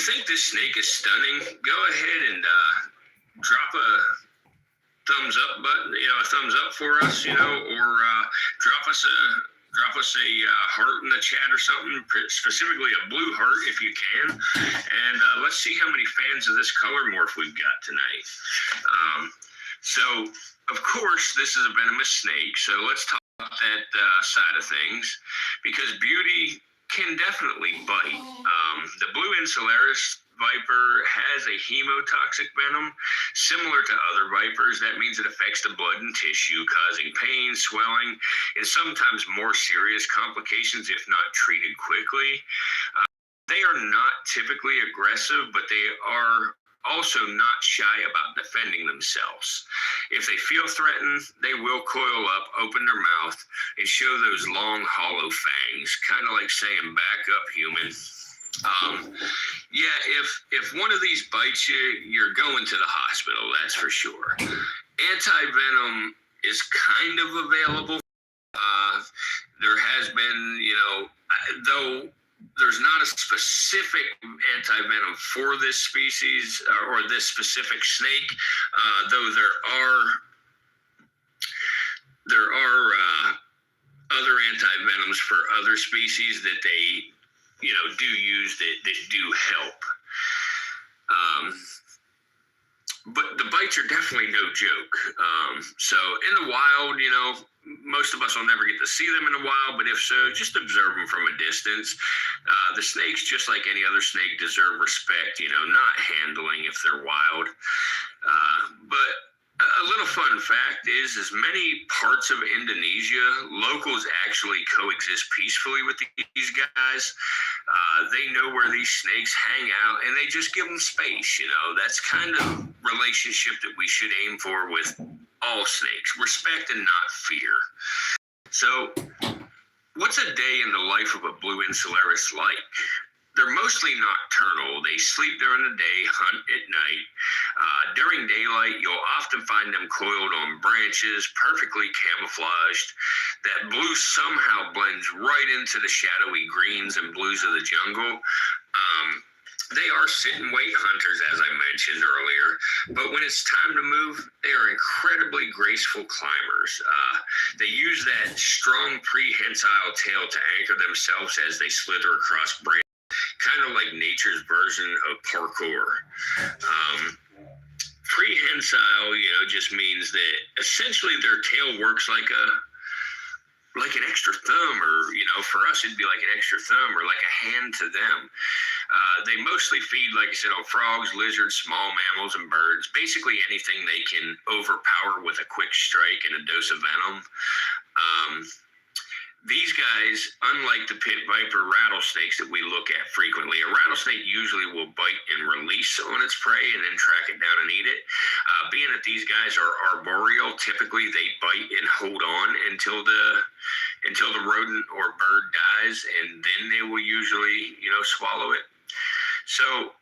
think this snake is stunning, go ahead and drop a thumbs up button, a thumbs up for us, or drop us a heart in the chat or something, specifically a blue heart if you can. And let's see how many fans of this color morph we've got tonight. So, of course, this is a venomous snake. So let's talk about that side of things, because beauty can definitely bite. The blue insularis viper has a hemotoxic venom similar to other vipers. That means it affects the blood and tissue, causing pain, swelling, and sometimes more serious complications if not treated quickly. They are not typically aggressive, but they are also not shy about defending themselves. If they feel threatened, they will coil up, open their mouth, and show those long, hollow fangs, kind of like saying, "Back up, human." If one of these bites you, you're going to the hospital, that's for sure. Anti-venom is kind of available. There has been, though there's not a specific anti-venom for this species or this specific snake, though there are other anti-venoms for other species that they do use that do help. But the bites are definitely no joke. So in the wild, most of us will never get to see them in the wild, but if so, just observe them from a distance. The snakes, just like any other snake, deserve respect, not handling if they're wild. But a little fun fact is, many parts of Indonesia, locals actually coexist peacefully with these guys. They know where these snakes hang out, and they just give them space. That's kind of relationship that we should aim for with all snakes: respect and not fear. So, what's a day in the life of a blue insularis like? They're mostly nocturnal. They sleep during the day, hunt at night. During daylight, you'll often find them coiled on branches, perfectly camouflaged. That blue somehow blends right into the shadowy greens and blues of the jungle. They are sit-and-wait hunters, as I mentioned earlier, but when it's time to move, they are incredibly graceful climbers. They use that strong prehensile tail to anchor themselves as they slither across branches, kind of like nature's version of parkour. Prehensile, just means that essentially their tail works like an extra thumb, or for us it'd be like an extra thumb or like a hand to them. They mostly feed, like I said, on frogs, lizards, small mammals, and birds. Basically anything they can overpower with a quick strike and a dose of venom. These guys, unlike the pit viper rattlesnakes that we look at frequently, a rattlesnake usually will bite and release on its prey and then track it down and eat it. Being that these guys are arboreal, typically they bite and hold on until the rodent or bird dies, and then they will usually, swallow it. So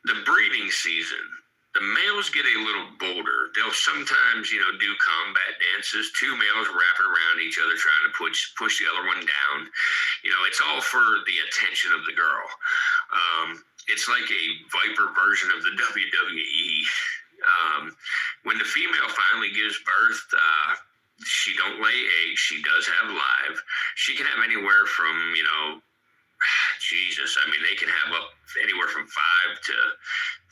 the breeding season, the males get a little bolder. They'll sometimes, do combat dances, two males wrapping around each other trying to push the other one down. It's all for the attention of the girl. It's like a viper version of the WWE. When the female finally gives birth, she don't lay eggs. She does have live. She can have anywhere from, they can have up anywhere from 5 to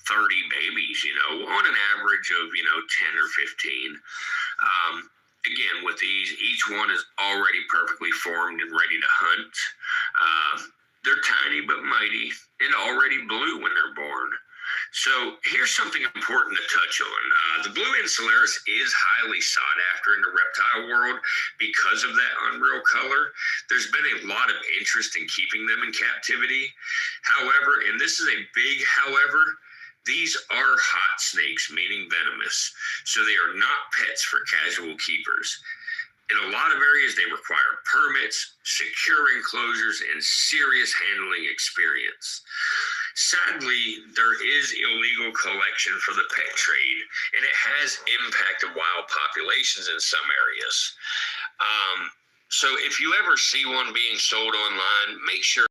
30 babies, on an average of, 10 or 15. Again, with these, each one is already perfectly formed and ready to hunt. They're tiny but mighty and already blue when they're born. So here's something important to touch on. The blue insularis is highly sought after in the reptile world because of that unreal color. There's been a lot of interest in keeping them in captivity. However, and this is a big however, these are hot snakes, meaning venomous, so they are not pets for casual keepers. In a lot of areas, they require permits, secure enclosures, and serious handling experience. Sadly, there is illegal collection for the pet trade, and it has impacted wild populations in some areas. So if you ever see one being sold online, make sure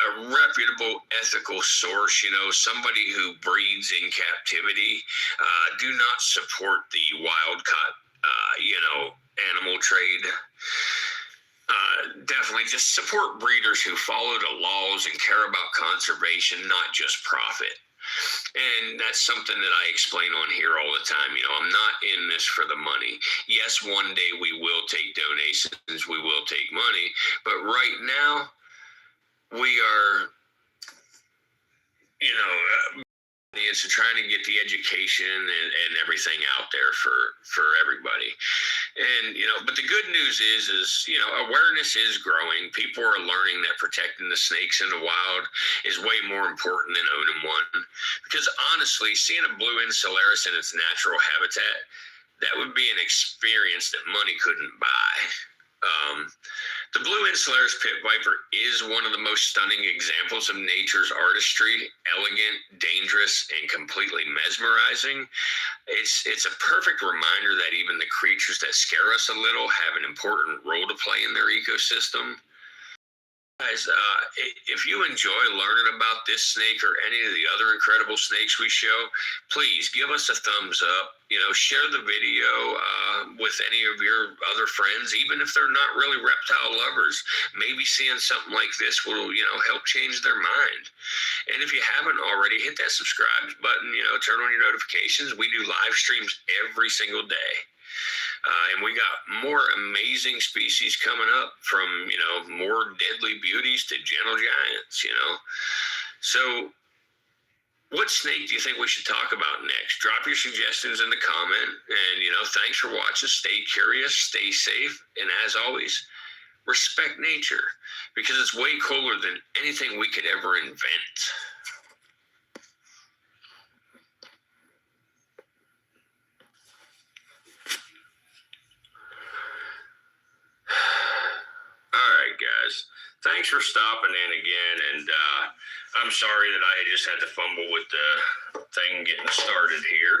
a reputable, ethical source, you know, somebody who breeds in captivity. Do not support the wild caught, animal trade. Definitely just support breeders who follow the laws and care about conservation, not just profit. And that's something that I explain on here all the time. You know, I'm not in this for the money. Yes, one day we will take donations, we will take money, but right now we are, it's trying to get the education and everything out there for everybody. And, but the good news is, awareness is growing. People are learning that protecting the snakes in the wild is way more important than owning one. Because honestly, seeing a blue insularis in its natural habitat, that would be an experience that money couldn't buy. The blue insularis pit viper is one of the most stunning examples of nature's artistry, elegant, dangerous, and completely mesmerizing. It's a perfect reminder that even the creatures that scare us a little have an important role to play in their ecosystem. Guys, if you enjoy learning about this snake or any of the other incredible snakes we show, please give us a thumbs up. Share the video with any of your other friends, even if they're not really reptile lovers. Maybe seeing something like this will, help change their mind. And if you haven't already, hit that subscribe button, turn on your notifications. We do live streams every single day. And we got more amazing species coming up, from, more deadly beauties to gentle giants, So what snake do you think we should talk about next? Drop your suggestions in the comment. And, thanks for watching. Stay curious, stay safe. And as always, respect nature, because it's way cooler than anything we could ever invent. Guys, thanks for stopping in again, and I'm sorry that I just had to fumble with the thing getting started here,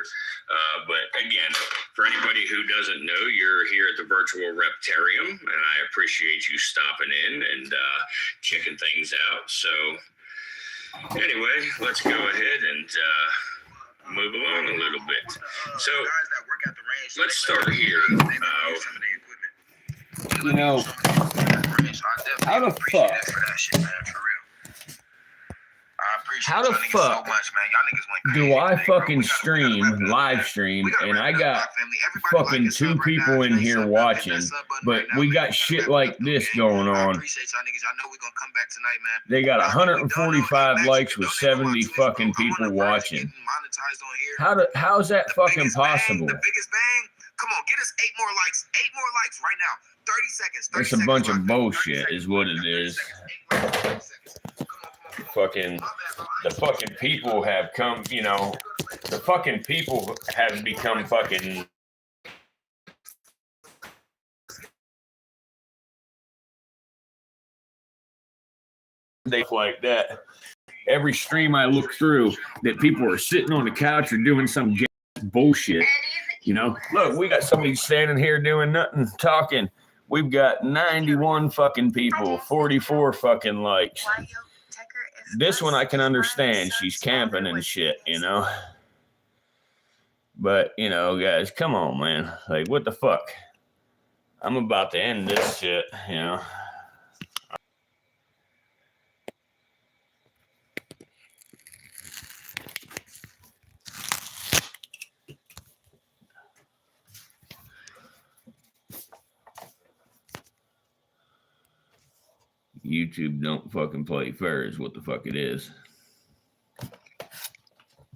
but again, for anybody who doesn't know, you're here at the Virtual Reptarium, and I appreciate you stopping in and checking things out. So anyway, let's go ahead and move along a little bit. So let's start here. How the fuck do I fucking live stream, and I got fucking 2 people in here watching, but we got shit like this going on? They got 145 likes with 70 fucking people watching. How's that fucking possible? Come on, get us 8 more likes. 8 more likes right now. 30 seconds. It's a bunch of bullshit is what it is. The fucking people have come, the fucking people have become fucking like that. Every stream I look through, that people are sitting on the couch or doing some bullshit. Look, we got somebody standing here doing nothing, talking. We've got 91 fucking people, 44 fucking likes. This one I can understand. She's camping and shit, But, guys, come on, man. Like, what the fuck? I'm about to end this shit, YouTube don't fucking play fair is what the fuck it is.